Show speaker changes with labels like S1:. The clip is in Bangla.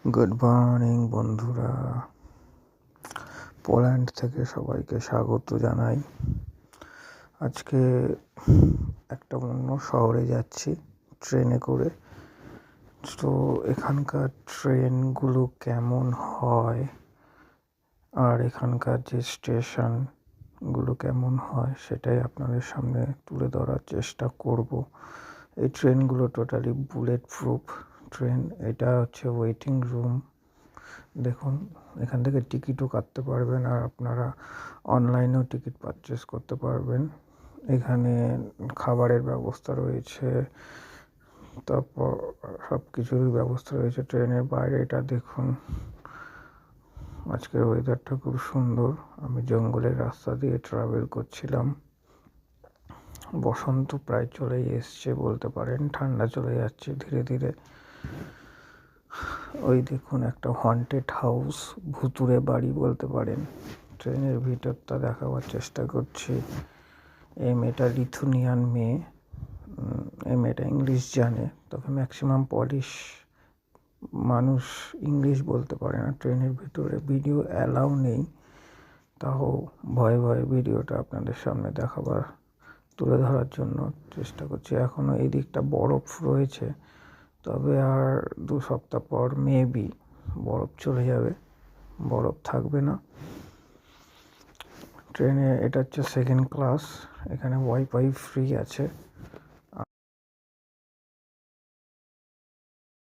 S1: গুড মর্নিং বন্ধুরা, পোল্যান্ড থেকে সবাইকে স্বাগত জানাই। আজকে একটা অন্য শহরে যাচ্ছি ট্রেনে করে। তো এখানকার ট্রেনগুলো কেমন হয় আর এখানকার যে স্টেশনগুলো কেমন হয় সেটাই আপনাদের সামনে তুলে ধরার চেষ্টা করব। এই ট্রেনগুলো টোটালি বুলেট প্রুফ ট্রেন। এটা হচ্ছে ওয়েটিং রুম। দেখুন, এখান থেকে টিকিটও কাটতে পারবেন আর আপনারা অনলাইনেও টিকিট পারচেস করতে পারবেন। এখানে খাবারের ব্যবস্থা রয়েছে, তারপর সব কিছুরই ব্যবস্থা রয়েছে। ট্রেনের বাইরেটা দেখুন, আজকের ওয়েদারটা খুব সুন্দর। আমি জঙ্গলের রাস্তা দিয়ে ট্রাভেল করছিলাম। বসন্ত প্রায় চলেই এসছে বলতে পারেন, ঠান্ডা চলে যাচ্ছে ধীরে ধীরে। ওই দেখুন একটা হন্টেড হাউস, ভুতুড়ে বাড়ি বলতে পারেন। ট্রেনের ভিতরটা দেখাবার চেষ্টা করছি। এই মেয়েটা লিথুনিয়ান মেয়ে। এই মেয়েটা ইংলিশ জানে, তবে ম্যাক্সিমাম পলিশ মানুষ ইংলিশ বলতে পারে না। ট্রেনের ভিতরে ভিডিও অ্যালাউ নেই, তাও ভয়ে ভয়ে ভিডিওটা আপনাদের সামনে দেখাবার তুলে ধরার জন্য চেষ্টা করছি। এখনও এই দিকটা বরফ রয়েছে, তবে আর 2 সপ্তাহ পর মেবি বরফ চলে যাবে, বরফ থাকবে না। ট্রেনে এটা হচ্ছে সেকেন্ড ক্লাস, এখানে ওয়াইফাই ফ্রি আছে।